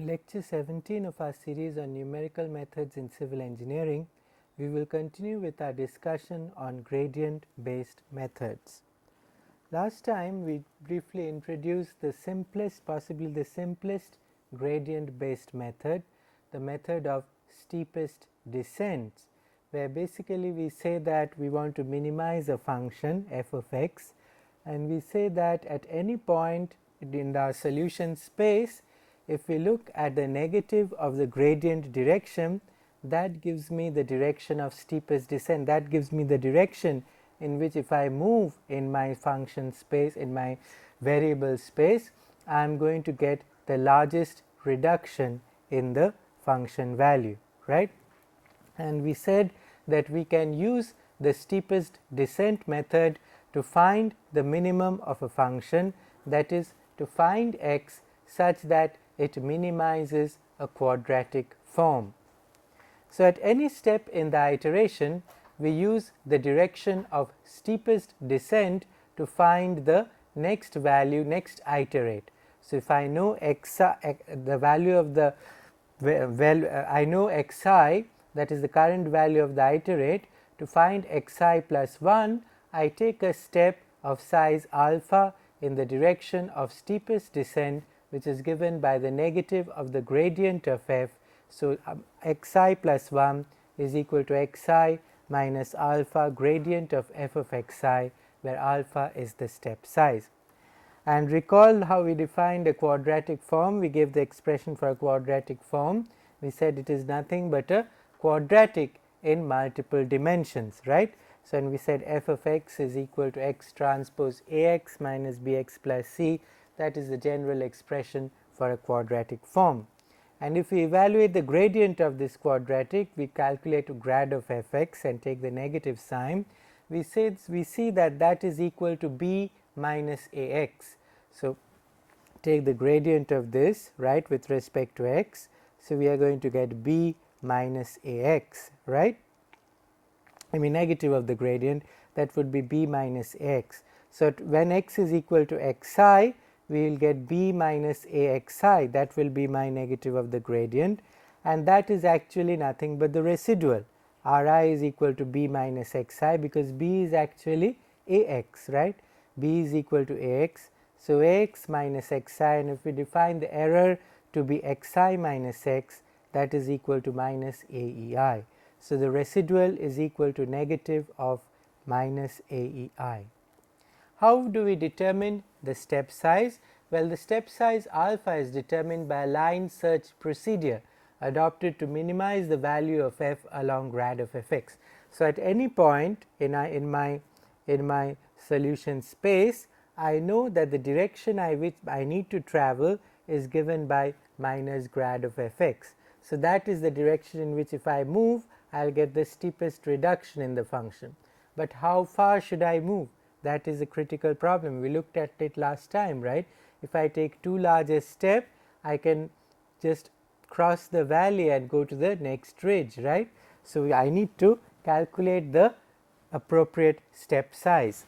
In lecture 17 of our series on numerical methods in civil engineering, we will continue with our discussion on gradient based methods. Last time we briefly introduced the simplest, possibly the simplest gradient based method, the method of steepest descents, where basically we say that we want to minimize a function f of x, and we say that at any point in our solution space, if we look at the negative of the gradient direction, that gives me the direction of steepest descent. That gives me the direction in which if I move in my function space, in my variable space, I am going to get the largest reduction in the function value, right. And we said that we can use the steepest descent method to find the minimum of a function, that is to find x such that it minimizes a quadratic form. So, at any step in the iteration, we use the direction of steepest descent to find the next value, next iterate. So, if I know the value of the I know xi, that is the current value of the iterate, to find xi plus 1, I take a step of size alpha in the direction of steepest descent, which is given by the negative of the gradient of f. So, xi plus 1 is equal to xi minus alpha gradient of f of xi, where alpha is the step size. And recall how we defined a quadratic form. We gave the expression for a quadratic form. We said it is nothing but a quadratic in multiple dimensions, right. So, and we said f of x is equal to x transpose ax minus bx plus c. That is the general expression for a quadratic form. And if we evaluate the gradient of this quadratic, we calculate grad of f x and take the negative sign. We see that that is equal to b minus ax. So, take the gradient of this, right, with respect to x. So, we are going to get b minus ax, right. I mean negative of the gradient, that would be b minus ax. So, when x is equal to xi, we will get b minus axi, that will be my negative of the gradient, and that is actually nothing but the residual. Ri is equal to b minus xi, because b is actually ax, right. B is equal to ax. So, ax minus xi, and if we define the error to be xi minus x, that is equal to minus aei. So, the residual is equal to negative of minus aei. How do we determine the step size? Well, the step size alpha is determined by a line search procedure adopted to minimize the value of f along grad of f x. So, at any point in my solution space, I know that the direction which I need to travel is given by minus grad of f x. So, that is the direction in which if I move, I will get the steepest reduction in the function. But how far should I move? That is a critical problem. We looked at it last time, right. If I take too large a step, I can just cross the valley and go to the next ridge, right. So, I need to calculate the appropriate step size.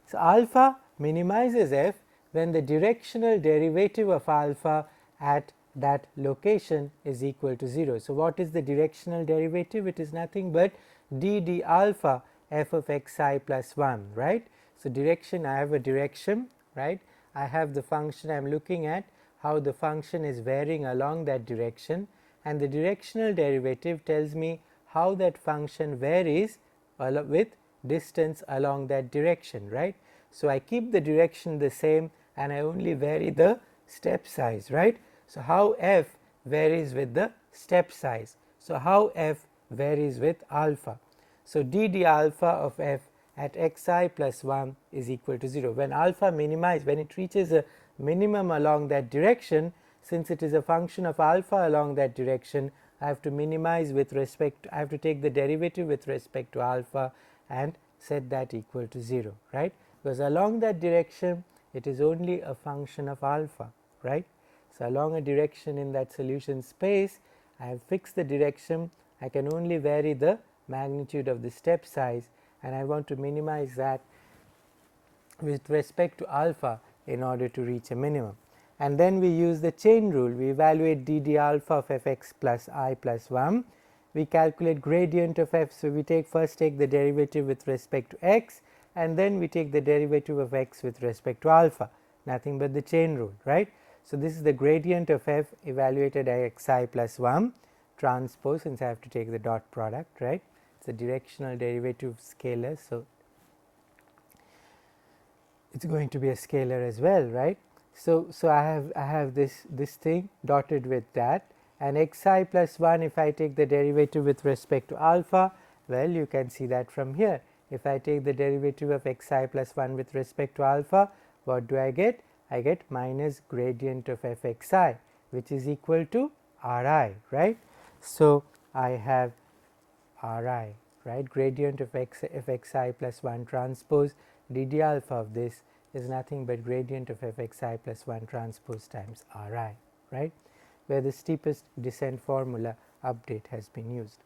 So, alpha minimizes f when the directional derivative of alpha at that location is equal to 0. So, what is the directional derivative? It is nothing but d alpha f of xi plus 1, right. So, direction, I have a direction, right. I have the function, I am looking at how the function is varying along that direction, and the directional derivative tells me how that function varies with distance along that direction, right. So, I keep the direction the same and I only vary the step size, right. So, how f varies with the step size. So, how f varies with alpha. So, d alpha of f at xi plus 1 is equal to 0. When alpha minimize, when it reaches a minimum along that direction, since it is a function of alpha along that direction, I have to minimize with respect to, I have to take the derivative with respect to alpha and set that equal to 0, right, because along that direction it is only a function of alpha, right. So, along a direction in that solution space, I have fixed the direction, I can only vary the magnitude of the step size, and I want to minimize that with respect to alpha in order to reach a minimum. and then we use the chain rule. We evaluate dd alpha of f x plus I plus 1. We calculate gradient of f. So, we first take the derivative with respect to x, and then we take the derivative of x with respect to alpha, nothing but the chain rule, right. So, this is the gradient of f evaluated at x I plus 1 transpose, since I have to take the dot product, right. It is a directional derivative scalar. So, it is going to be a scalar as well, right. So, I have this thing dotted with that, and x I plus 1, if I take the derivative with respect to alpha, well, you can see that from here. If I take the derivative of x I plus 1 with respect to alpha, what do I get? I get minus gradient of f x I, which is equal to r I, right. So, I have r I, right, gradient of x I plus 1 transpose dd alpha of this is nothing but gradient of f x I plus 1 transpose times r I, right, where the steepest descent formula update has been used.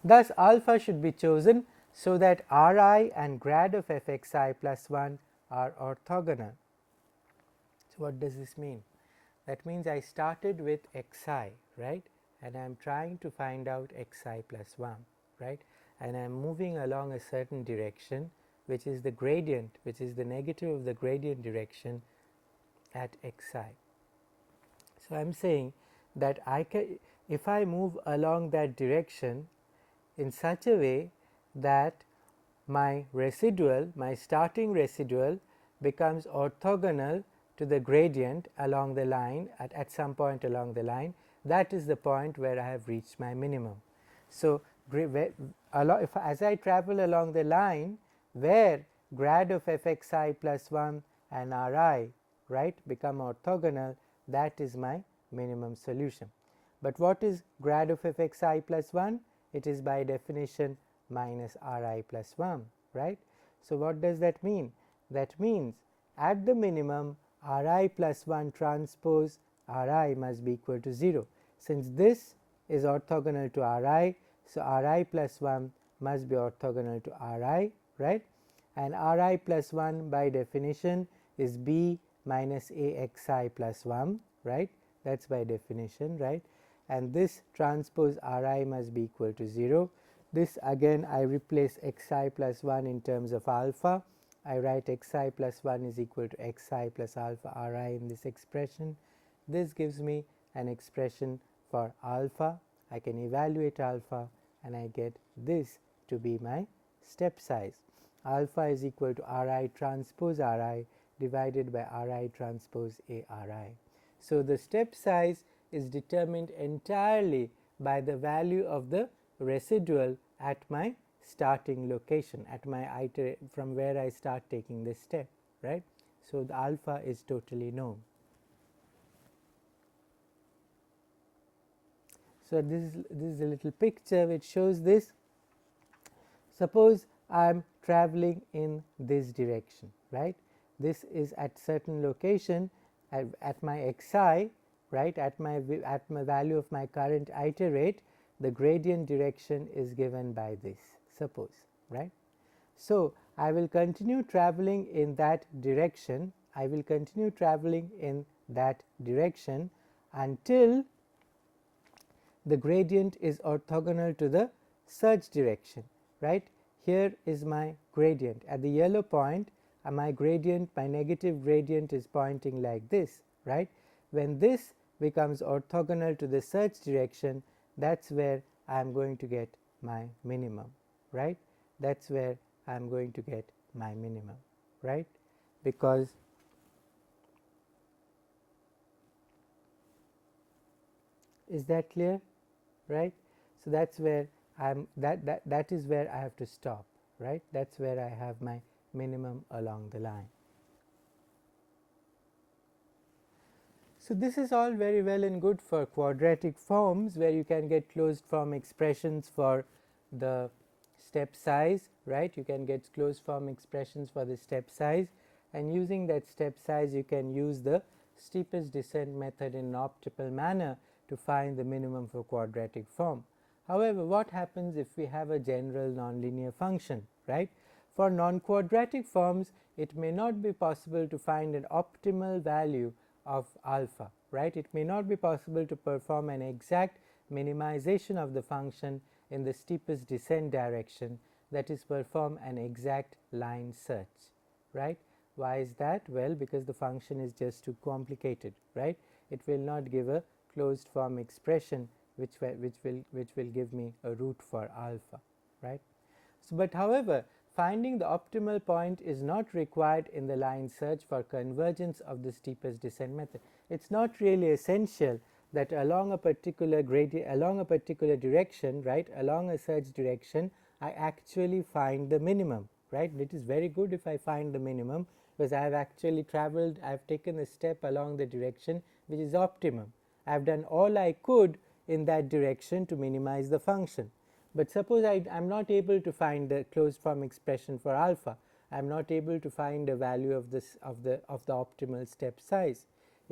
Thus, alpha should be chosen so that r I and grad of f x I plus 1 are orthogonal. So, what does this mean? That means I started with x I, right, and I am trying to find out x I plus 1, right, and I am moving along a certain direction, which is the gradient, which is the negative of the gradient direction at x I. So, I am saying that if I move along that direction in such a way that my residual, my starting residual becomes orthogonal to the gradient along the line at some point along the line, that is the point where I have reached my minimum. So, as I travel along the line where grad of f x I plus 1 and r I, right, become orthogonal, that is my minimum solution. But what is grad of f x I plus 1? It is by definition minus r I plus 1, right. So, what does that mean? That means at the minimum r I plus 1 transpose r I must be equal to 0. Since this is orthogonal to r I, so r I plus 1 must be orthogonal to r I, right, and r I plus 1 by definition is b minus a x I plus 1, right, that is by definition, right, and this transpose r I must be equal to 0. This again I replace x I plus 1 in terms of alpha. I write x I plus 1 is equal to x I plus alpha r I in this expression. This gives me an expression for alpha. I can evaluate alpha and I get this to be my step size. Alpha is equal to r I transpose r I divided by r I transpose a r I. So, the step size is determined entirely by the value of the residual at my starting location, at my from where I start taking this step, right. So, the alpha is totally known. So, this is a little picture which shows this. Suppose I am traveling in this direction, right. This is at certain location at my x I, right, at my value of my current iterate, the gradient direction is given by this, suppose, right. So, I will continue traveling in that direction, I will continue traveling in that direction until the gradient is orthogonal to the search direction, right. Here is my gradient at the yellow point, my gradient, my negative gradient is pointing like this, right. When this becomes orthogonal to the search direction, that is where I am going to get my minimum, right. That is where I am going to get my minimum, right, because is that clear, right. So, that is where I am that is where I have to stop, right, that is where I have my minimum along the line. So, this is all very well and good for quadratic forms where you can get closed form expressions for the step size, right. You can get closed form expressions for the step size, and using that step size you can use the steepest descent method in an optimal manner to find the minimum for quadratic form. However, what happens if we have a general nonlinear function, right? For non-quadratic forms, it may not be possible to find an optimal value of alpha, right. It may not be possible to perform an exact minimization of the function in the steepest descent direction, that is perform an exact line search, right. Why is that? Well, because the function is just too complicated, right. It will not give a closed form expression which will give me a root for alpha, right. So, but however, finding the optimal point is not required in the line search for convergence of the steepest descent method. It is not really essential that along a particular gradient, along a particular direction, right, along a search direction, I actually find the minimum, right. It is very good if I find the minimum, because I have actually traveled, I have taken a step along the direction which is optimum. I have done all I could in that direction to minimize the function. But suppose I am not able to find the closed form expression for alpha, I am not able to find a value of this of the optimal step size.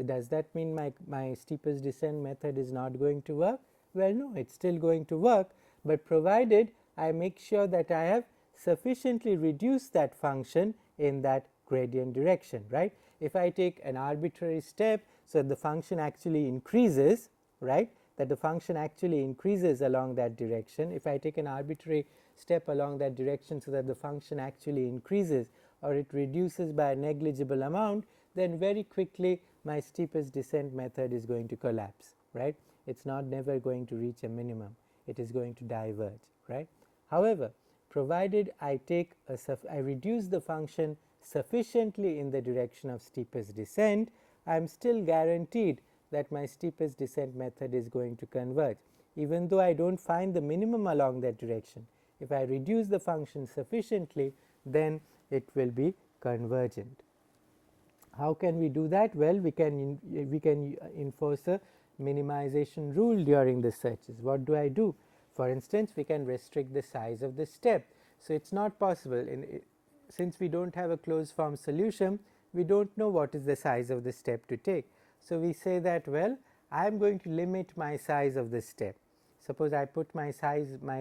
Does that mean my steepest descent method is not going to work? Well, no, it is still going to work, but provided I make sure that I have sufficiently reduced that function in that gradient direction, right. If I take an arbitrary step, so the function actually increases, right, that the function actually increases along that direction. If I take an arbitrary step along that direction so that the function actually increases or it reduces by a negligible amount, then very quickly my steepest descent method is going to collapse, right. It is not never going to reach a minimum, it is going to diverge, right. However, provided I reduce the function sufficiently in the direction of steepest descent, I am still guaranteed that my steepest descent method is going to converge, even though I do not find the minimum along that direction. If I reduce the function sufficiently, then it will be convergent. How can we do that? Well, we can enforce a minimization rule during the searches. What do I do? For instance, we can restrict the size of the step. So, it is not possible since we do not have a closed form solution, we do not know what is the size of the step to take. So, we say that, well, I am going to limit my size of the step. Suppose I put my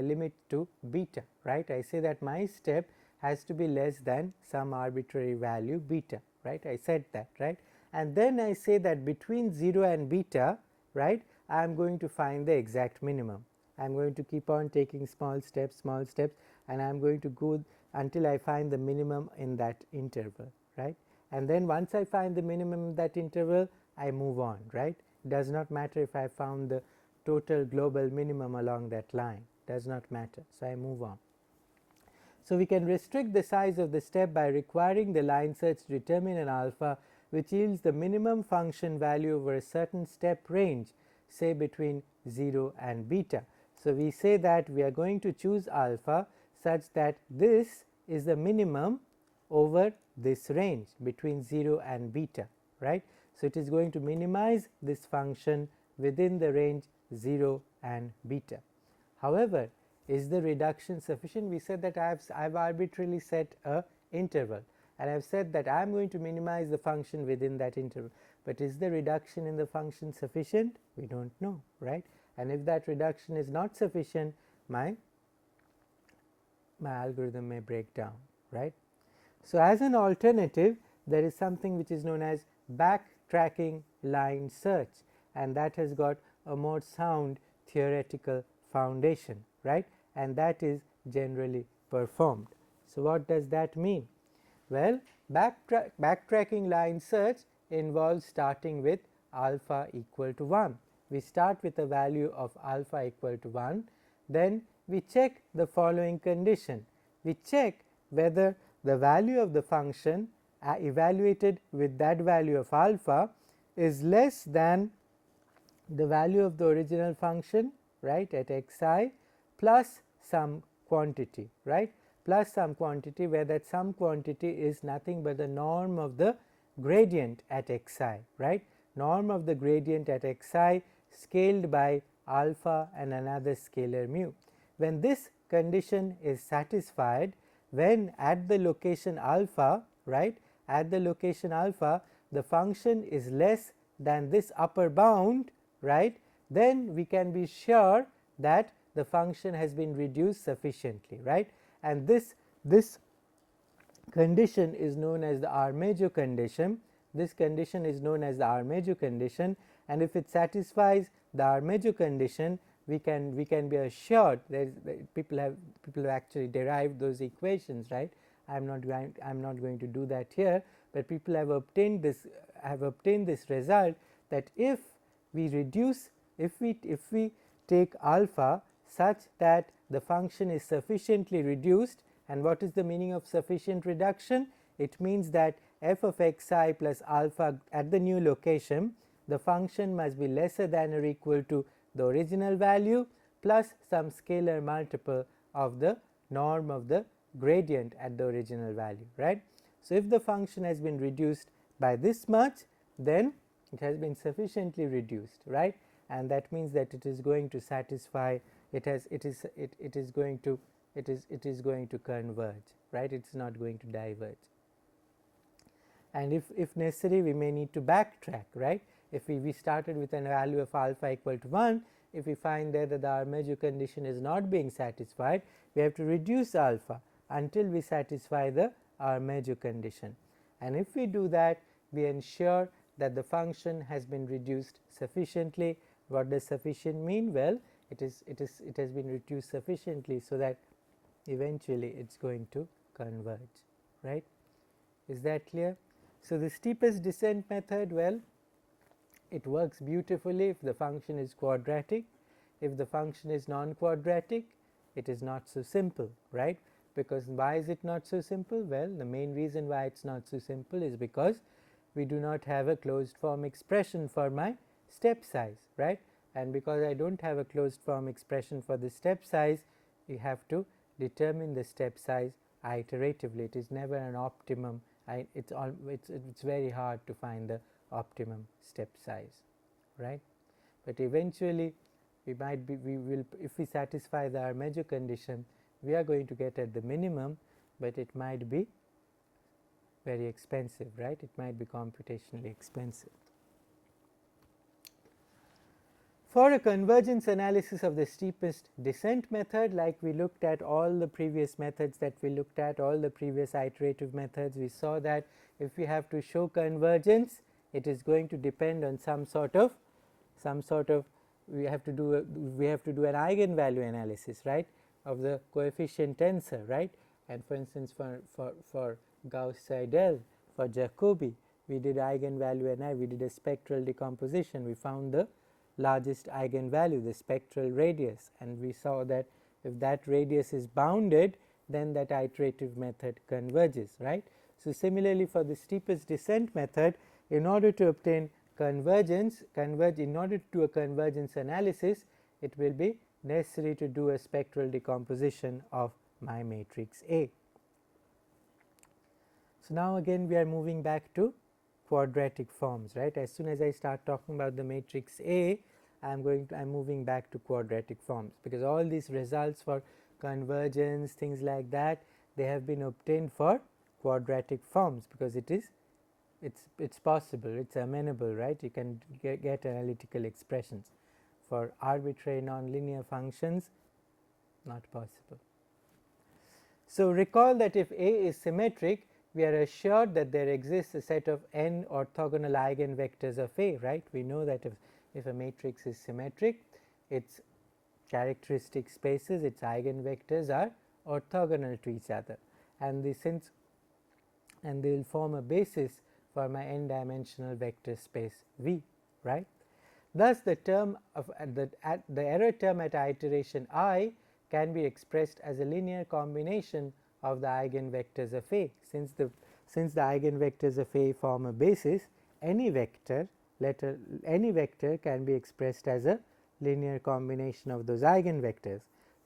limit to beta, right. I say that my step has to be less than some arbitrary value beta, right. I said that, right. And then I say that between 0 and beta, right, I am going to find the exact minimum. I am going to keep on taking small steps, and I am going to go until I find the minimum in that interval, right. And then once I find the minimum in that interval, I move on, right. It does not matter if I found the total global minimum along that line, does not matter. So, I move on. So, we can restrict the size of the step by requiring the line search to determine an alpha which yields the minimum function value over a certain step range, say between 0 and beta. So, we say that we are going to choose alpha such that this is the minimum over this range between 0 and beta, right. So, it is going to minimize this function within the range 0 and beta. However, is the reduction sufficient? We said that I have arbitrarily set a interval, and I have said that I am going to minimize the function within that interval, but is the reduction in the function sufficient? We do not know, right. And if that reduction is not sufficient, my algorithm may break down, right. So, as an alternative, there is something which is known as backtracking line search, and that has got a more sound theoretical foundation, right, and that is generally performed. So, what does that mean? Well, backtracking line search involves starting with alpha equal to 1. We start with a value of alpha equal to 1, then we check the following condition. We check whether the value of the function evaluated with that value of alpha is less than the value of the original function, right, at xi plus some quantity, right, plus some quantity, where that some quantity is nothing but the norm of the gradient at xi, right, norm of the gradient at xi scaled by alpha and another scalar mu. When this condition is satisfied, when at the location alpha, right, at the location alpha the function is less than this upper bound, right, then we can be sure that the function has been reduced sufficiently, right, and this condition is known as the R major condition, this condition is known as the Armajo condition, and if it satisfies the Armajo condition, we can be assured that people have actually derived those equations, right. I am not going to do that here, but people have obtained this result that if we reduce, if we take alpha such that the function is sufficiently reduced, and what is the meaning of sufficient reduction? It means that f of x I plus alpha at the new location, the function must be lesser than or equal to the original value plus some scalar multiple of the norm of the gradient at the original value, right. So, if the function has been reduced by this much, then it has been sufficiently reduced, right, and that means that it is going to satisfy, it is going to converge, right, it is not going to diverge. And if necessary, we may need to backtrack, right. If we started with a value of alpha equal to 1, if we find there that the Armajo condition is not being satisfied, we have to reduce alpha until we satisfy the Armajo condition, and if we do that, we ensure that the function has been reduced sufficiently. What does sufficient mean? Well, it has been reduced sufficiently so that eventually it is going to converge, right. Is that clear? So, the steepest descent method, well, it works beautifully if the function is quadratic. If the function is non-quadratic, it is not so simple, right. Because why is it not so simple? Well, the main reason why it is not so simple is because we do not have a closed form expression for my step size, right, and because I do not have a closed form expression for the step size, we have to determine the step size iteratively. It is never an optimum. It's very hard to find the optimum step size, right. But eventually we will, if we satisfy the Armajo condition, we are going to get at the minimum, but it might be very expensive, right, it might be computationally expensive. For a convergence analysis of the steepest descent method, like we looked at all the previous methods that we looked at, all the previous iterative methods, we saw that if we have to show convergence, it is going to depend on some sort of we have to do an eigenvalue analysis, right, of the coefficient tensor, right. And for instance, for Gauss-Seidel, for Jacobi, we did eigenvalue and we did a spectral decomposition. We found the largest eigenvalue, the spectral radius, and we saw that if that radius is bounded, then that iterative method converges, right. So, similarly for the steepest descent method, in order to obtain convergence, in order to do a convergence analysis, it will be necessary to do a spectral decomposition of my matrix A. So, now again we are moving back to quadratic forms, right. As soon as I start talking about the matrix A, I am moving back to quadratic forms, because all these results for convergence, things like that, they have been obtained for quadratic forms, because it's possible, it's amenable, right. You can get analytical expressions. For arbitrary nonlinear functions, not possible. So, recall that if A is symmetric, we are assured that there exists a set of n orthogonal eigenvectors of A, right. We know that if a matrix is symmetric, its characteristic spaces, its eigenvectors are orthogonal to each other, and they will form a basis for my n dimensional vector space V, right. Thus, the term of the error term at iteration I can be expressed as a linear combination of the eigenvectors of A. Since the eigenvectors of A form a basis, any vector can be expressed as a linear combination of those eigenvectors.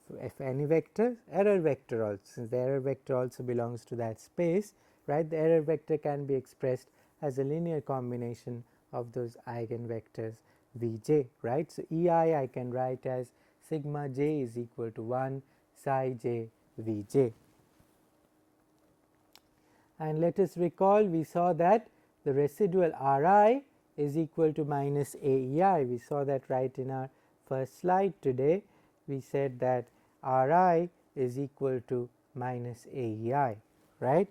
So, if any vector, error vector also, since the error vector also belongs to that space, right, the error vector can be expressed as a linear combination of those eigenvectors Vj, right. So, Ei I can write as sigma j is equal to 1 psi j Vj. And let us recall, we saw that the residual Ri is equal to minus Aei. We saw that right in our first slide today. We said that Ri is equal to minus Aei, right.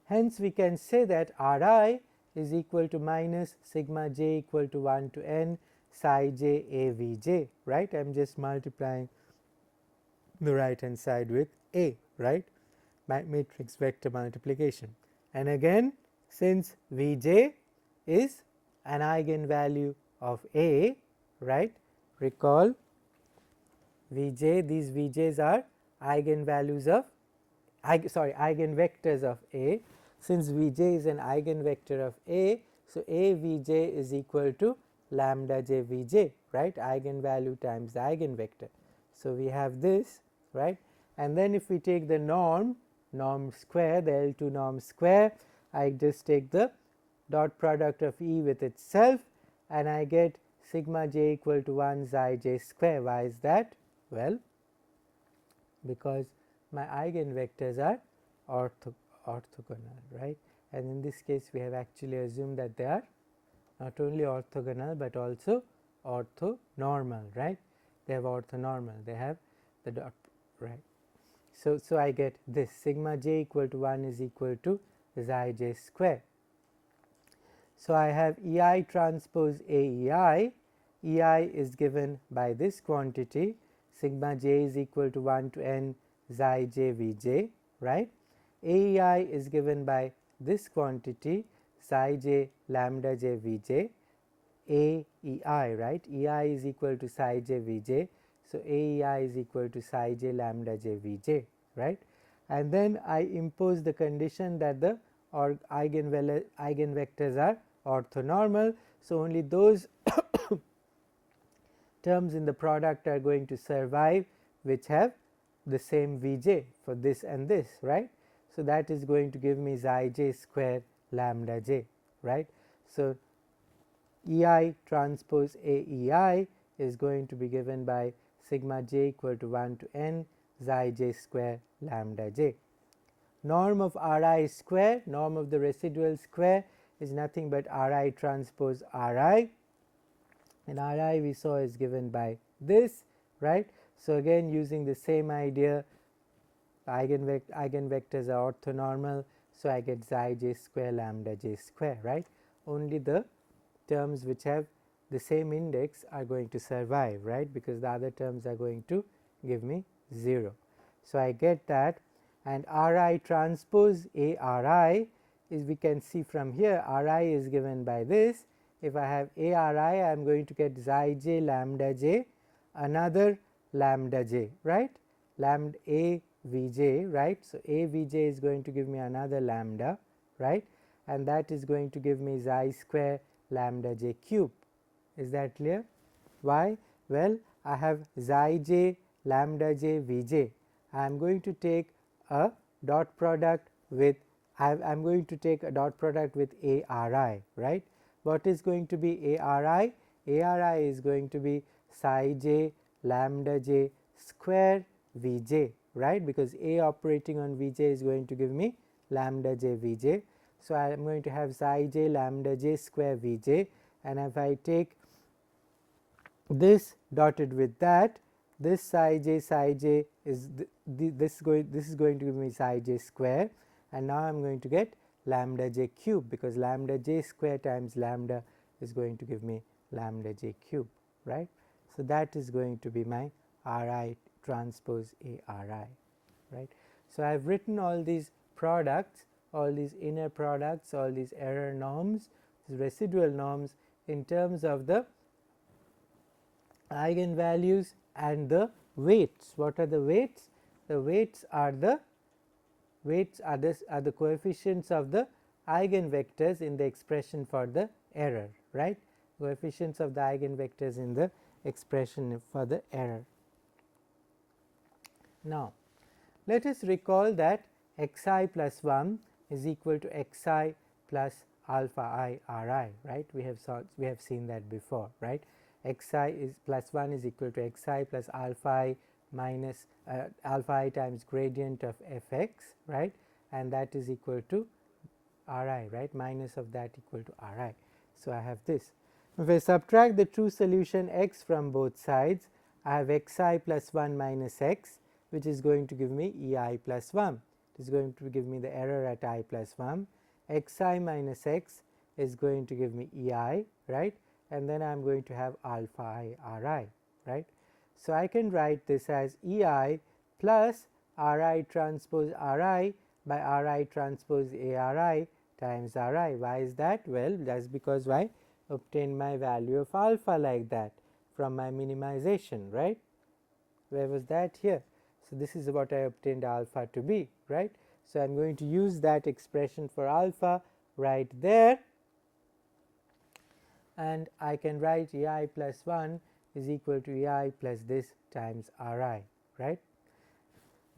Hence, we can say that R I is equal to minus sigma j equal to 1 to n psi j a v j, right. I am just multiplying the right hand side with A, right, matrix vector multiplication. And again, since V j is an eigenvalue of A, right, recall V j, these V j's are eigenvalues of eigenvectors of A. Since V j is an eigenvector of A, so A V j is equal to lambda j V j, right, eigenvalue times the eigenvector. So, we have this, right, and then if we take the norm square, the L2 norm square, I just take the dot product of E with itself and I get sigma j equal to 1 xi j square. Why is that? Well, because my eigenvectors are orthogonal, right, and in this case we have actually assumed that they are not only orthogonal, but also orthonormal, right, they have orthonormal, they have the dot, right. So, I get this sigma j equal to 1 is equal to xi j square. So, I have E I transpose A E I, E I is given by this quantity sigma j is equal to 1 to n xi j v j, right. A E I is given by this quantity psi j lambda j v j, A E I, right, E I is equal to psi j v j. So, A E I is equal to psi j lambda j v j, right, and then I impose the condition that the eigenvectors are orthonormal. So, only those terms in the product are going to survive which have the same V j for this and this, right. So, that is going to give me xi j square lambda j, right. So, E I transpose A E I is going to be given by sigma j equal to 1 to n xi j square lambda j. Norm of R I square, norm of the residual square is nothing but R I transpose R I, and R I we saw is given by this, right. So, again using the same idea, eigenvectors are orthonormal. So, I get xi j square lambda j square, right. Only the terms which have the same index are going to survive, right, because the other terms are going to give me 0. So, I get that, and R I transpose A R I is, we can see from here, R I is given by this. If I have A R I, I am going to get xi j lambda j another lambda j, right, lambda A V j, right. So, A V j is going to give me another lambda, right, and that is going to give me xi square lambda j cube. Is that clear? Why? Well, I have xi j lambda j V j. I am going to take a dot product with I am going to take a dot product with A R I, right. What is going to be A R I? A R I is going to be psi j lambda j square V j, right, because A operating on V j is going to give me lambda j V j. So, I am going to have psi j lambda j square V j, and if I take this dotted with that, this psi j is this is going to give me psi j square, and now I am going to get lambda j cube, because lambda j square times lambda is going to give me lambda j cube, right. So, that is going to be my R I transpose A R I, right. So, I have written all these products, all these inner products, all these error norms, these residual norms in terms of the eigenvalues and the weights. What are the weights? The weights are the coefficients of the eigenvectors in the expression for the error, right, coefficients of the eigenvectors in the expression for the error. Now, let us recall that x I plus 1 is equal to x I plus alpha I R I, right. We have seen that before, right. X I is plus 1 is equal to x I plus alpha I minus alpha I times gradient of f x, right, and that is equal to R I, right, minus of that equal to R I. So, I have this. If I subtract the true solution x from both sides, I have x I plus 1 minus x, which is going to give me E I plus 1. it is going to give me the error at I plus 1, xi minus x is going to give me ei, right, and then I am going to have alpha I Ri, right. So, I can write this as ei plus Ri transpose Ri by Ri transpose Ari times Ri. Why is that? Well, that is because I obtained my value of alpha like that from my minimization, right. Where was that? Here. So, this is what I obtained alpha to be, right. So, I am going to use that expression for alpha right there, and I can write ei plus 1 is equal to ei plus this times Ri, right.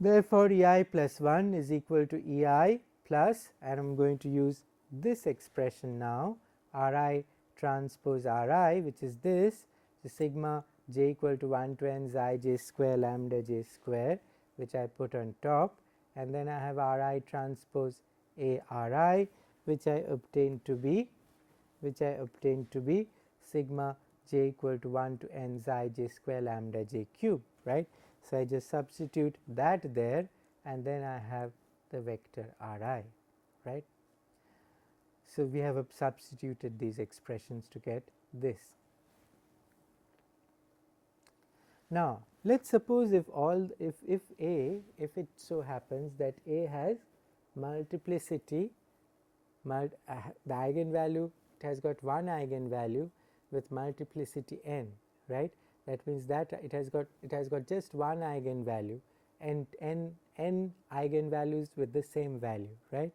Therefore, ei plus 1 is equal to ei plus, and I am going to use this expression now, Ri transpose Ri, which is this, so sigma j equal to 1 to n xi j square lambda j square, which I put on top, and then I have Ri transpose A Ri, which I obtained to be sigma j equal to 1 to n xi j square lambda j cube, right. So, I just substitute that there, and then I have the vector Ri, right. So, we have substituted these expressions to get this. Now, let us suppose if it so happens that A has multiplicity, the eigenvalue, it has got one eigenvalue with multiplicity n, right. That means that it has got just one eigenvalue and n eigenvalues with the same value, right.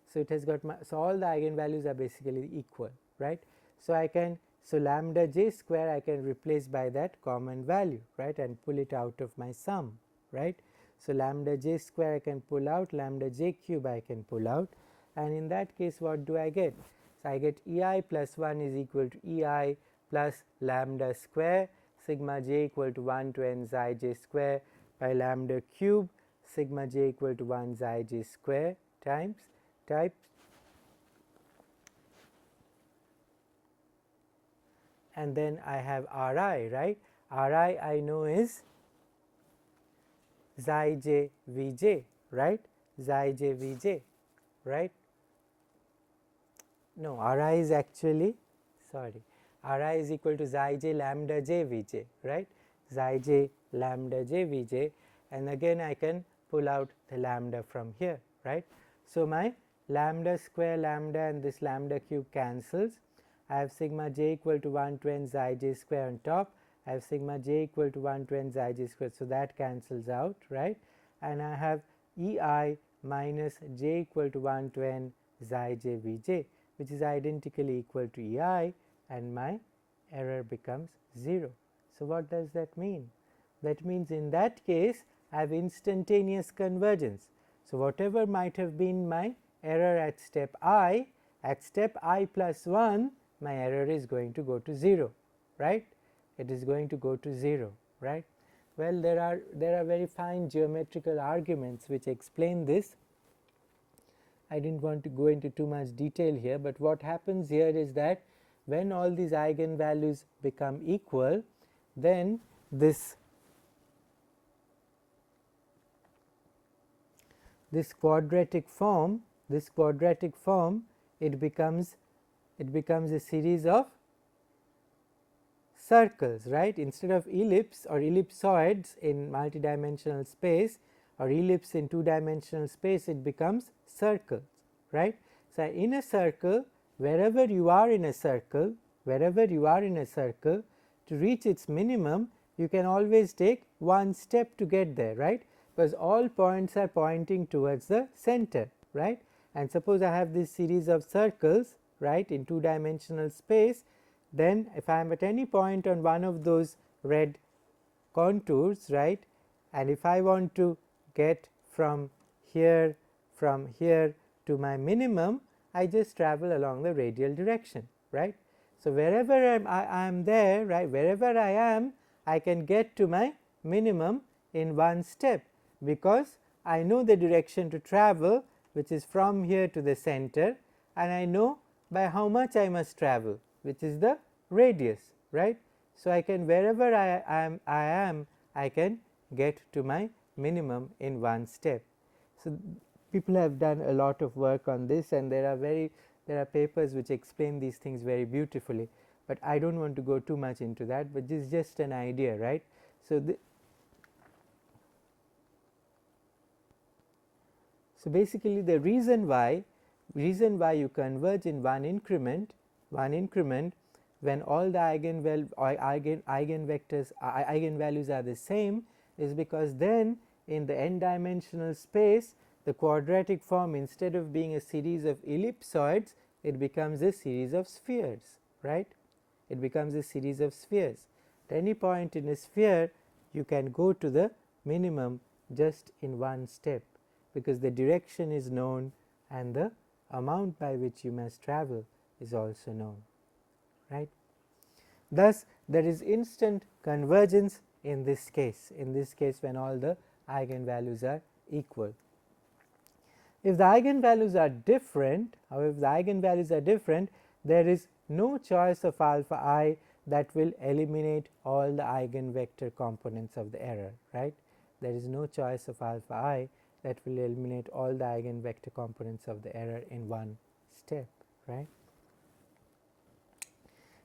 So, it has got so all the eigenvalues are basically equal, right. So, I can, so lambda j square I can replace by that common value, right, and pull it out of my sum, right. So, lambda j square I can pull out, lambda j cube I can pull out, and in that case what do I get? So, I get ei plus 1 is equal to ei plus lambda square sigma j equal to 1 to n xi j square by lambda cube sigma j equal to 1 xi j square times and then I have Ri, right. Ri I know is xi j vj, right, xi j vj, right. No, Ri is actually, sorry, Ri is equal to xi j lambda j vj, right, xi j lambda j vj, and again I can pull out the lambda from here, right. So, my lambda square lambda and this lambda cube cancels. I have sigma j equal to 1 to n xi j square on top, I have sigma j equal to 1 to n xi j square. So, that cancels out, right, and I have ei minus j equal to 1 to n xi j vj, which is identically equal to ei, and my error becomes 0. So, what does that mean? That means in that case I have instantaneous convergence. So, whatever might have been my error at step I plus 1, my error is going to go to 0, right, it is going to go to 0, right. Well, there are very fine geometrical arguments which explain this. I did not want to go into too much detail here, but what happens here is that when all these eigenvalues become equal, then this quadratic form, it becomes a series of circles, right. Instead of ellipse or ellipsoids in multidimensional space or ellipse in two-dimensional space, it becomes circles, right. So, in a circle, wherever you are in a circle, to reach its minimum, you can always take one step to get there, right, because all points are pointing towards the center, right. And suppose I have this series of circles, right, in two-dimensional space, then if I am at any point on one of those red contours, right, and if I want to get from here to my minimum, I just travel along the radial direction, right. So, wherever I am there, right, wherever I am, I can get to my minimum in one step, because I know the direction to travel, which is from here to the center, and I know by how much I must travel, which is the radius, right. So, I can, wherever I am, I can get to my minimum in one step. So, people have done a lot of work on this, and there are papers which explain these things very beautifully, but I do not want to go too much into that, but this is just an idea, right. So, so basically the reason why you converge in one increment when all the eigenvalues are the same is because then in the n dimensional space the quadratic form, instead of being a series of ellipsoids, it becomes a series of spheres, right. It becomes a series of spheres. At any point in a sphere you can go to the minimum just in one step, because the direction is known and the amount by which you must travel is also known, right. Thus, there is instant convergence in this case when all the eigenvalues are equal. If the eigenvalues are different, however, there is no choice of alpha I that will eliminate all the eigenvector components of the error, right. There is no choice of alpha I that will eliminate all the eigenvector components of the error in one step, right.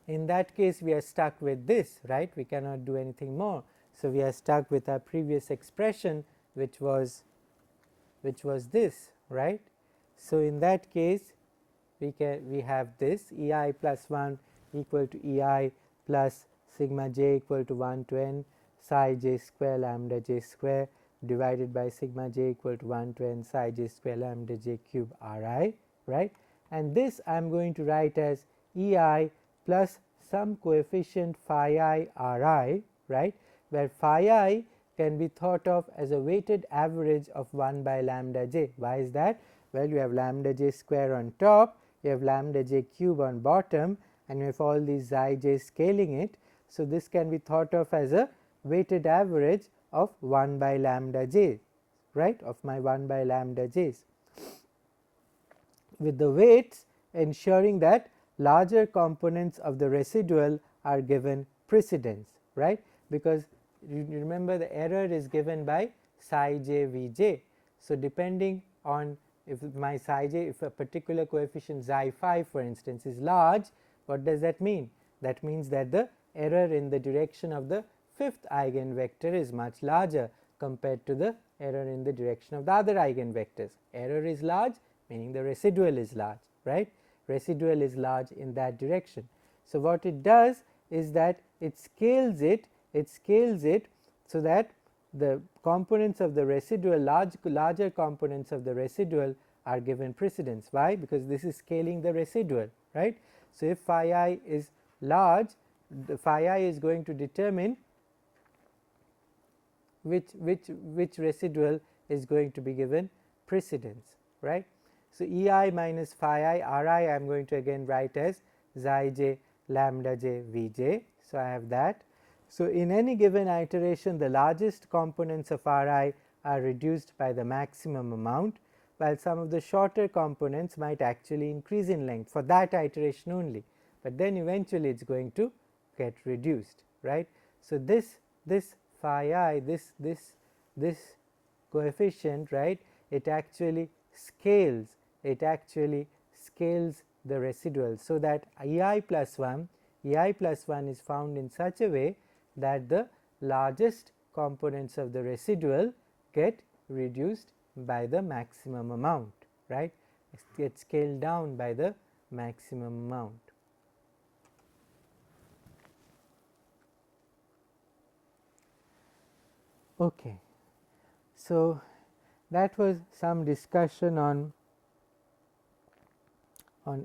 In that case we are stuck with this, right, we cannot do anything more. So, we are stuck with our previous expression which was this, right. So, in that case we have this E I plus 1 equal to E I plus sigma j equal to 1 to n psi j square lambda j square divided by sigma j equal to 1 to n psi j square lambda j cube r I, right, and this I am going to write as E I plus some coefficient phi I r I, right, where phi I can be thought of as a weighted average of 1 by lambda j. Why is that? Well, you have lambda j square on top, you have lambda j cube on bottom, and you have all these I j scaling it. So, this can be thought of as a weighted average of 1 by lambda j, right, of my 1 by lambda j's, with the weights ensuring that larger components of the residual are given precedence, right, because you remember the error is given by psi j v j. So, depending on if my psi j, if a particular coefficient xi 5 for instance is large, what does that mean? That means that the error in the direction of the fifth eigenvector is much larger compared to the error in the direction of the other eigenvectors. Error is large, meaning the residual is large, right, residual is large in that direction. So, what it does is that it scales it so that the components of the residual, larger components of the residual are given precedence. Why? Because this is scaling the residual, right. So, if phi I is large, the phi I is going to determine which residual is going to be given precedence, right. So, E I minus phi I r I am going to again write as xi j lambda j v j. So, I have that. So, in any given iteration the largest components of r I are reduced by the maximum amount, while some of the shorter components might actually increase in length for that iteration only, but then eventually it is going to get reduced, right. So, this phi I, this coefficient, right, it actually scales the residual. So, that E I plus 1 is found in such a way that the largest components of the residual get reduced by the maximum amount, right, get scaled down by the maximum amount. Okay. So, that was some discussion on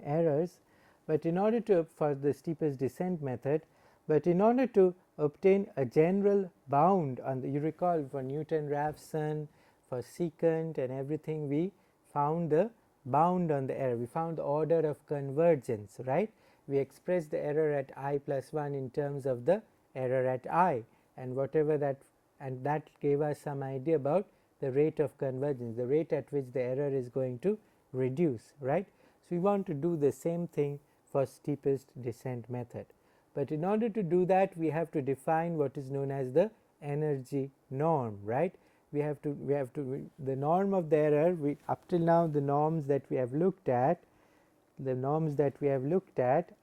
errors, but in order to, for the steepest descent method, but in order to obtain a general bound on the, you recall for Newton-Raphson, for secant and everything, we found the bound on the error, we found the order of convergence, right. We expressed the error at I plus 1 in terms of the error at I, and whatever that, and that gave us some idea about the rate of convergence, the rate at which the error is going to reduce, right. So, we want to do the same thing for steepest descent method, but in order to do that we have to define what is known as the energy norm, right. the norm of the error, up till now the norms that we have looked at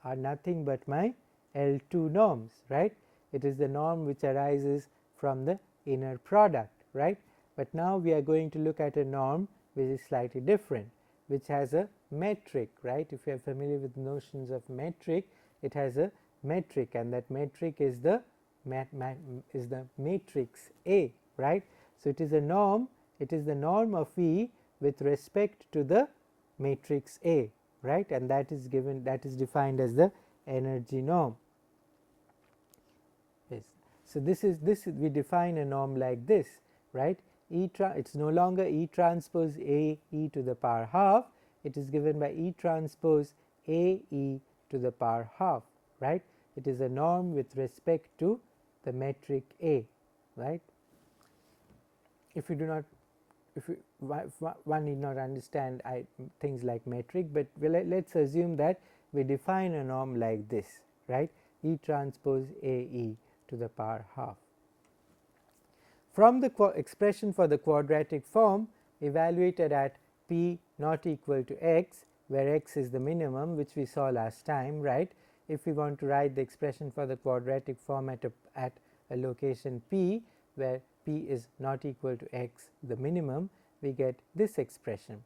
are nothing but my L2 norms, right. It is the norm which arises from the inner product, right. But now we are going to look at a norm which is slightly different, which has a metric, right. If you are familiar with notions of metric, it has a metric, and that metric is the matrix A, right. So, it is a norm, it is the norm of E with respect to the matrix A, right, and that is defined as the energy norm. Yes. So, this we define a norm like this, right. It is no longer E transpose A e to the power half, it is given by E transpose A e to the power half, right. It is a norm with respect to the metric A, right. If you do not, one need not understand things like metric, but let us assume that we define a norm like this, right, E transpose A e to the power half. From the expression for the quadratic form evaluated at p not equal to x, where x is the minimum, which we saw last time, right. If we want to write the expression for the quadratic form at a location p, where p is not equal to x, the minimum, we get this expression.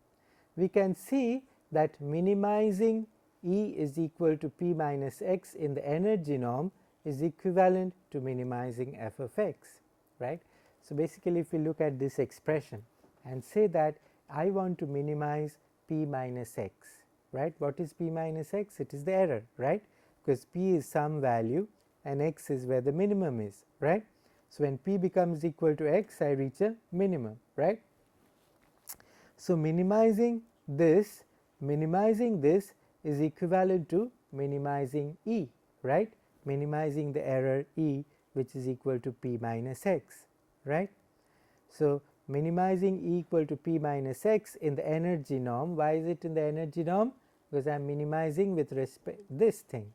We can see that minimizing E is equal to p minus x in the energy norm is equivalent to minimizing f of x, right. So, basically if we look at this expression and say that I want to minimize p minus x, right. What is p minus x? It is the error, right, because p is some value and x is where the minimum is, right. So, when p becomes equal to x, I reach a minimum, right. So, minimizing this is equivalent to minimizing E, right, minimizing the error E, which is equal to p minus x, right. So, minimizing E equal to p minus x in the energy norm. Why is it in the energy norm? Because I am minimizing with respect this thing,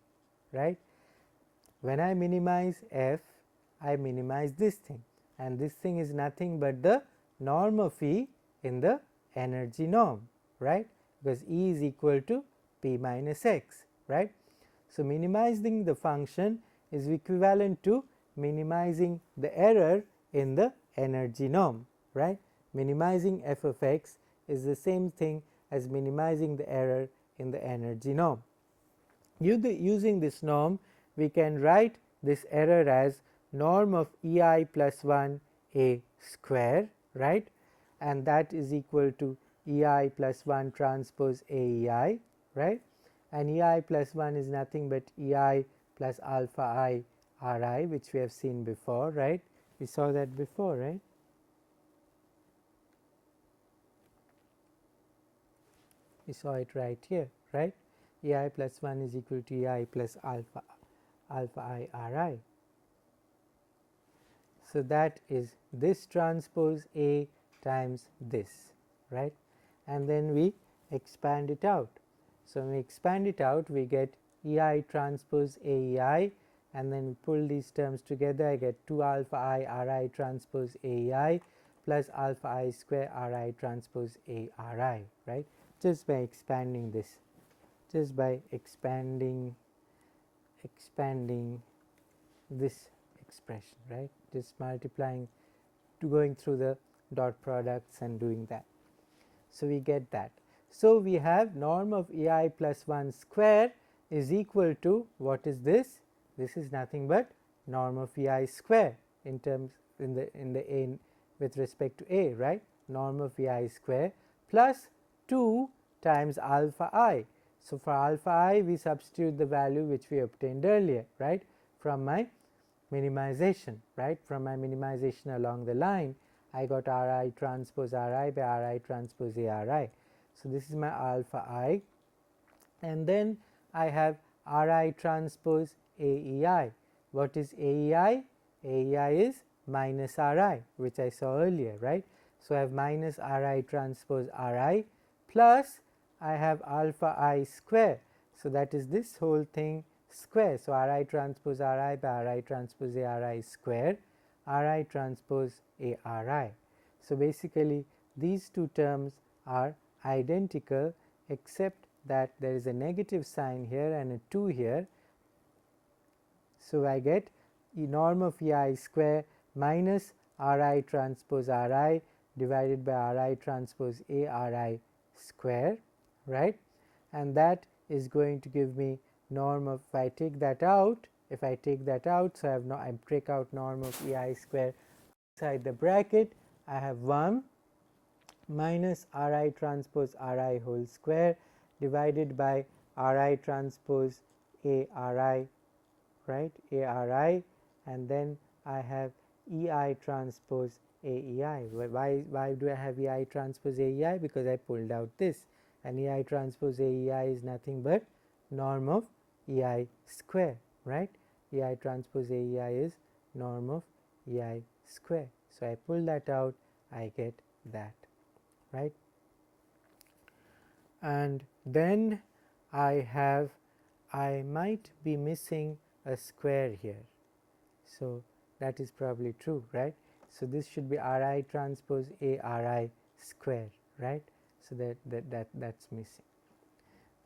right. When I minimize f, I minimize this thing, and this thing is nothing but the norm of E in the energy norm, right, because E is equal to p minus x, right. So, minimizing the function is equivalent to minimizing the error in the energy norm, right. Minimizing f of x is the same thing as minimizing the error in the energy norm. Using this norm, we can write this error as norm of EI plus 1 A square, right, and that is equal to EI plus 1 transpose AEI, right, and EI plus 1 is nothing but EI plus alpha I Ri, which we have seen before, right. We saw that before, right. We saw it right here, right. EI plus 1 is equal to EI plus alpha I Ri. So, that is this transpose A times this, right, and then we expand it out. So, when we expand it out, we get EI transpose AEI, and then we pull these terms together, I get 2 alpha I Ri transpose AEI plus alpha I square Ri transpose ARI, right, just by expanding this, just by expanding this expression, right, just multiplying to going through the dot products and doing that. So, we get that. So, we have norm of EI plus 1 square is equal to, what is this? This is nothing but norm of EI square in terms with respect to A, right, norm of EI square plus 2 times alpha I. So, for alpha I, we substitute the value which we obtained earlier, right, from my minimization, right, from my minimization along the line, I got Ri transpose Ri by Ri transpose ARI. So, this is my alpha I, and then I have Ri transpose AEI. What is AEI? AEI is minus Ri, which I saw earlier, right. So, I have minus Ri transpose Ri plus I have alpha I square. So, that is this whole thing square. So, Ri transpose Ri by Ri transpose ARI square, Ri transpose ARI. So, basically these two terms are identical, except that there is a negative sign here and a 2 here. So, I get E norm of E I square minus R I transpose R I divided by R I transpose A R I square, right, and that is going to give me norm of, if I take that out, so I have I take out norm of E I square inside the bracket, I have 1 minus R I transpose R I whole square divided by R I transpose A R I, right, A R I, and then I have E I transpose A E I. Why do I have E I transpose A E I? Because I pulled out this, and E I transpose A E I is nothing but norm of E I square, right. E I transpose A E I is norm of E I square. So, I pull that out, I get that, right. And then I might be missing a square here. So, that is probably true, right. So, this should be R I transpose A R I square, right. So, that's missing.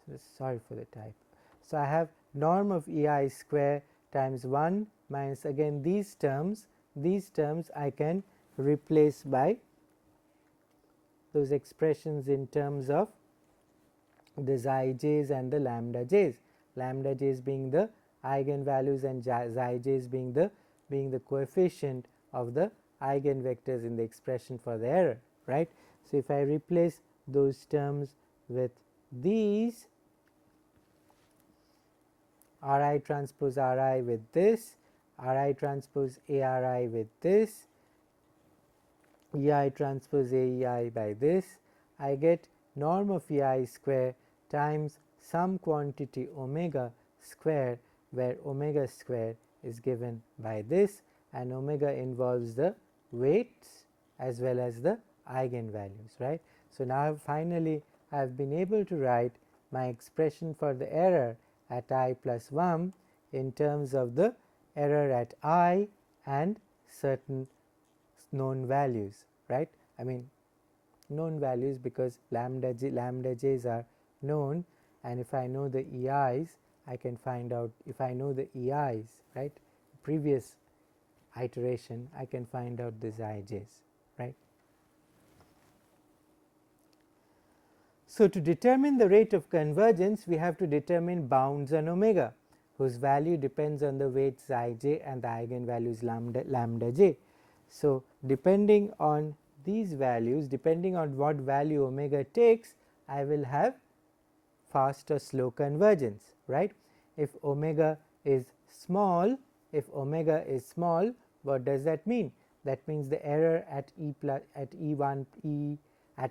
So, sorry for the type. So, I have norm of E I square times 1 minus, again these terms I can replace by those expressions in terms of the xi j's and the lambda j's being the eigenvalues and xi j's being the coefficient of the eigenvectors in the expression for the error, right. So, if I replace those terms with these, R I transpose R I with this, R I transpose A R I with this, E I transpose A E I by this, I get norm of E I square times some quantity omega square, where omega square is given by this, and omega involves the weights as well as the eigenvalues, right. So, now finally I have been able to write my expression for the error at I plus 1 in terms of the error at I and certain known values, right. I mean known values because lambda j's are known, and if I know the EIs, I can find out, if I know the EIs, right, previous iteration, I can find out the xi j's, right. So, to determine the rate of convergence, we have to determine bounds on omega, whose value depends on the weights xi j and the eigenvalues lambda j. So, depending on these values, depending on what value omega takes, I will have fast or slow convergence, right. If omega is small, what does that mean? That means the error at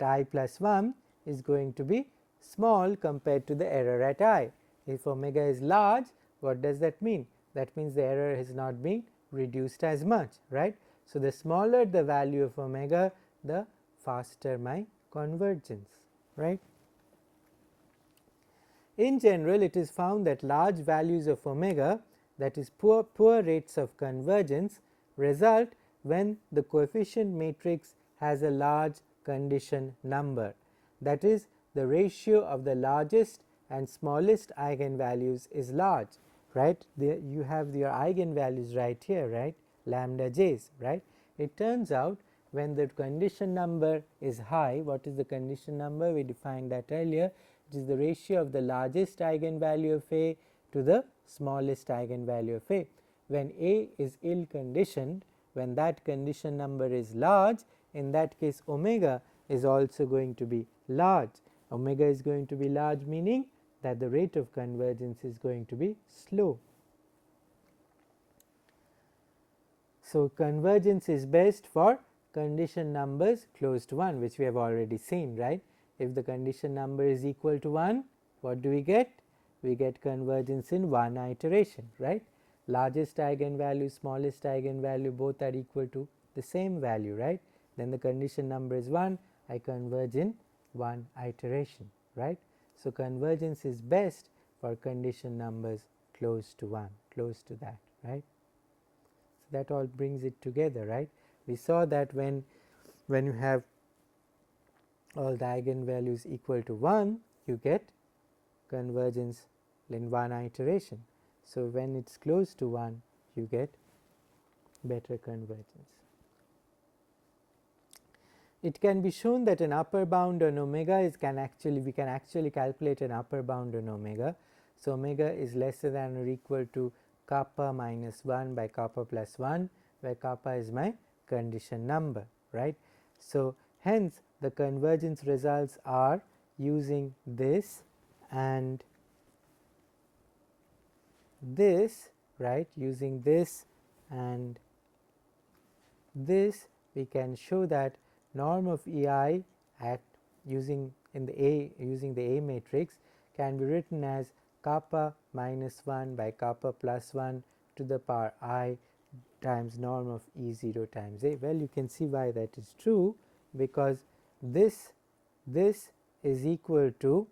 I plus 1 is going to be small compared to the error at I. If omega is large, what does that mean? That means the error has not been reduced as much, right. So, the smaller the value of omega, the faster my convergence, right. In general, it is found that large values of omega, that is poor rates of convergence, result when the coefficient matrix has a large condition number, that is the ratio of the largest and smallest eigenvalues is large, right. You have your eigenvalues right here, right, lambda j's, right. It turns out when the condition number is high, what is the condition number? We defined that earlier. It is the ratio of the largest eigenvalue of A to the smallest eigenvalue of A. When A is ill conditioned, when that condition number is large, in that case omega is also going to be large. Omega is going to be large, meaning that the rate of convergence is going to be slow. So, convergence is best for condition numbers close to 1, which we have already seen, right. If the condition number is equal to 1, what do we get? We get convergence in one iteration, right. Largest eigenvalue, smallest eigenvalue, both are equal to the same value, right. Then the condition number is 1, I converge in one iteration, right. So, convergence is best for condition numbers close to 1, close to that, right. So, that all brings it together, right. We saw that when when you have all the eigenvalues equal to 1, you get convergence in one iteration. So, when it is close to 1, you get better convergence. It can be shown that an upper bound on omega is we can actually calculate an upper bound on omega. So, omega is lesser than or equal to kappa minus 1 by kappa plus 1, where kappa is my condition number, right. So, hence the convergence results are using this and this, right, using this and this, we can show that norm of EI at using the A matrix can be written as kappa minus 1 by kappa plus 1 to the power I times norm of E0 times A. Well, you can see why that is true, because this is equal to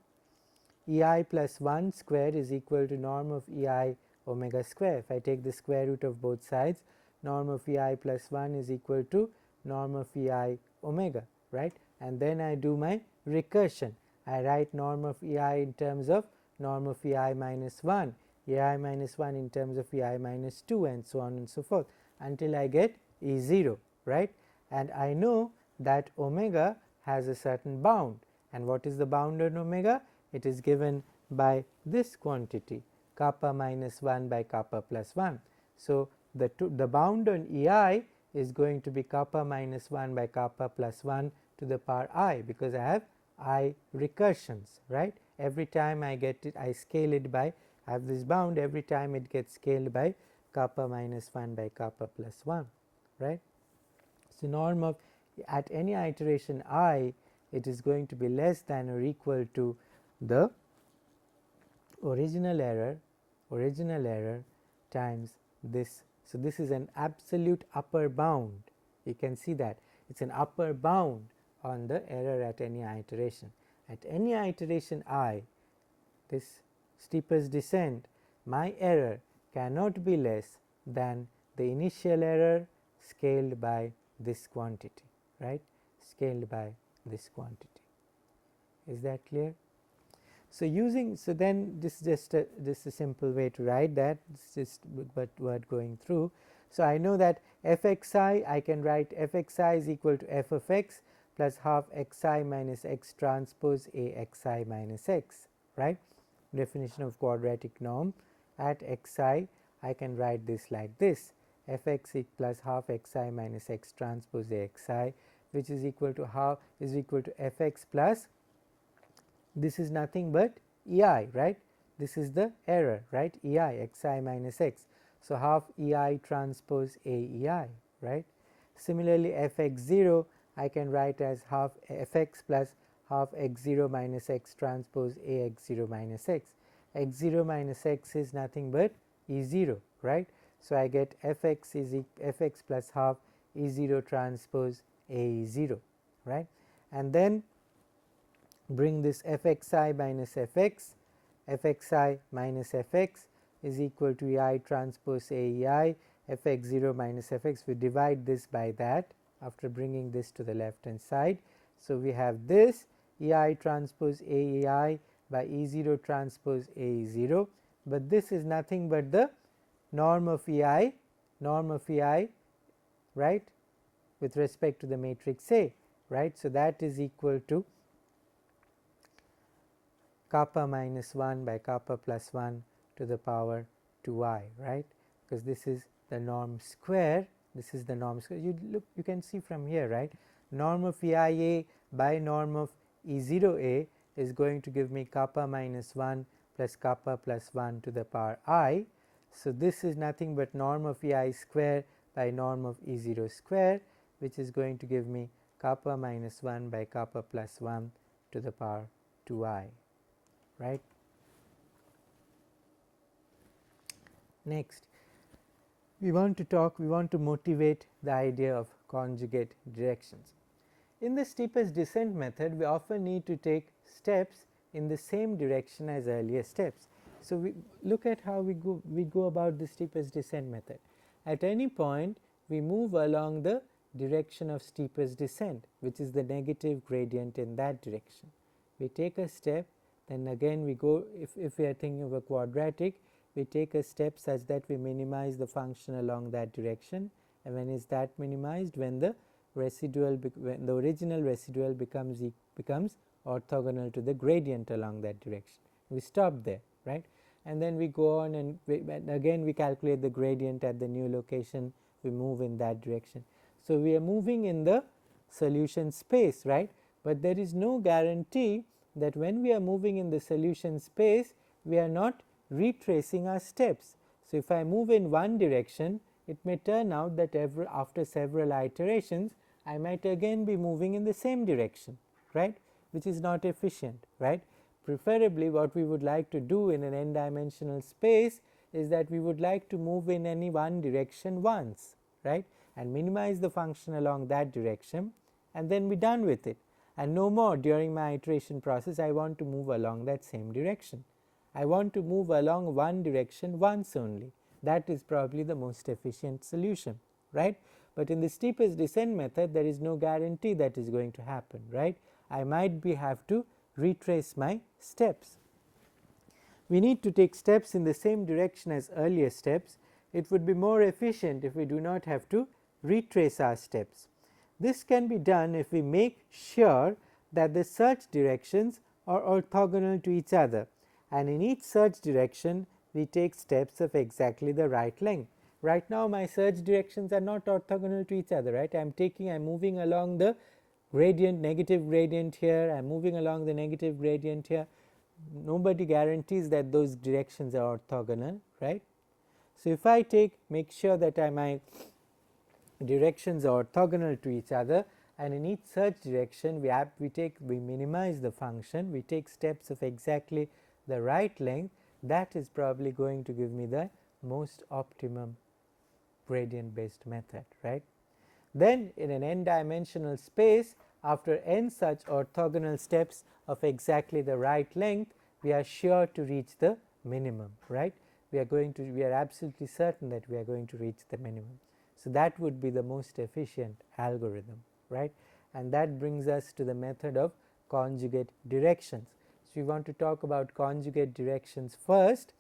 EI plus 1 square is equal to norm of EI omega square. If I take the square root of both sides, norm of EI plus 1 is equal to norm of EI omega, right. And then I do my recursion. I write norm of EI in terms of norm of EI minus 1, EI minus 1 in terms of EI minus 2, and so on and so forth until I get E0, right. And I know that omega has a certain bound, and what is the bound on omega? It is given by this quantity kappa minus 1 by kappa plus 1. So, the bound on EI is going to be kappa minus 1 by kappa plus 1 to the power I, because I have I recursions, right. Every time I get it, I scale it by, I have this bound, every time it gets scaled by kappa minus 1 by kappa plus 1, right. So, norm of at any iteration I, it is going to be less than or equal to the original error times this. So, this is an absolute upper bound, you can see that it is an upper bound on the error at any iteration. At any iteration I, this steepest descent, my error cannot be less than the initial error scaled by this quantity, right, scaled by this quantity. Is that clear? So, then this is just a simple way to write that, this is just word going through. So, I know that fxi, I can write fxi is equal to f of x plus half xi minus x transpose a xi minus x, right. Definition of quadratic norm at xi, I can write this like this, fx plus half xi minus x transpose a xi, which is equal to fx plus, this is nothing but EI, right, this is the error, right, EI xi minus x. So, half EI transpose a EI, right. Similarly, fx0 I can write as half fx plus half x0 minus x transpose a x0 minus x. X0 minus x is nothing but E0, right. So, I get fx is fx plus half E0 transpose a E0, right. And then bring this fxi minus fx, fxi minus fx is equal to EI transpose AEI, fx0 minus fx, we divide this by that after bringing this to the left hand side. So, we have this EI transpose AEI by E0 transpose AE0, but this is nothing but the norm of EI, right, with respect to the matrix A, right. So, that is equal to kappa minus 1 by kappa plus 1 to the power 2I, right, because this is the norm square, you can see from here, right, norm of EIA by norm of E0A is going to give me kappa minus 1 plus kappa plus 1 to the power I. So, this is nothing but norm of EI square by norm of E0 square, which is going to give me kappa minus 1 by kappa plus 1 to the power 2I, right. Next, we want to motivate the idea of conjugate directions. In the steepest descent method, we often need to take steps in the same direction as earlier steps. So, we look at how we go about the steepest descent method. At any point, we move along the direction of steepest descent, which is the negative gradient in that direction. We take a step, then again we go, if we are thinking of a quadratic, we take a step such that we minimize the function along that direction. And when is that minimized? When the residual, when the original residual becomes orthogonal to the gradient along that direction. We stop there, right? And then we go on and again we calculate the gradient at the new location, we move in that direction. So, we are moving in the solution space, right, but there is no guarantee that when we are moving in the solution space we are not retracing our steps. So, if I move in one direction, it may turn out that after several iterations I might again be moving in the same direction, right, which is not efficient, right. Preferably what we would like to do in an n dimensional space is that we would like to move in any one direction once, right, and minimize the function along that direction and then be done with it, and no more during my iteration process I want to move along that same direction. I want to move along one direction once only. That is probably the most efficient solution, right. But in the steepest descent method there is no guarantee that is going to happen, right. I might have to retrace my steps. We need to take steps in the same direction as earlier steps. It would be more efficient if we do not have to retrace our steps. This can be done if we make sure that the search directions are orthogonal to each other, and in each search direction we take steps of exactly the right length. Right now my search directions are not orthogonal to each other, right. I am moving along the gradient, negative gradient here, I am moving along the negative gradient here. Nobody guarantees that those directions are orthogonal, right. So, if I make sure that my directions are orthogonal to each other, and in each search direction we minimize the function, we take steps of exactly the right length, that is probably going to give me the most optimum gradient based method, right. Then in an n dimensional space, after n such orthogonal steps of exactly the right length, we are sure to reach the minimum, right. We are absolutely certain that we are going to reach the minimum. So, that would be the most efficient algorithm, right, and that brings us to the method of conjugate directions. So, we want to talk about conjugate directions first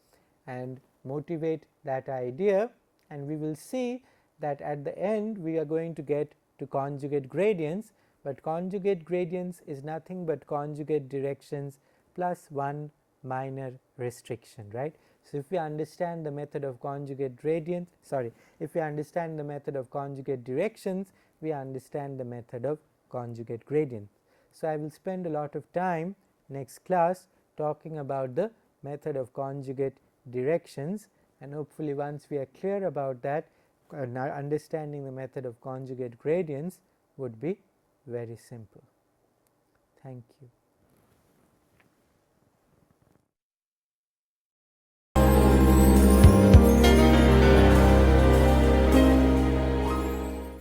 and motivate that idea, and we will see that at the end we are going to get to conjugate gradients, but conjugate gradients is nothing but conjugate directions plus one minor restriction, right. So, if we understand the method of conjugate gradients, if we understand the method of conjugate directions, we understand the method of conjugate gradients. So, I will spend a lot of time next class talking about the method of conjugate directions, and hopefully once we are clear about that, understanding the method of conjugate gradients would be very simple. Thank you.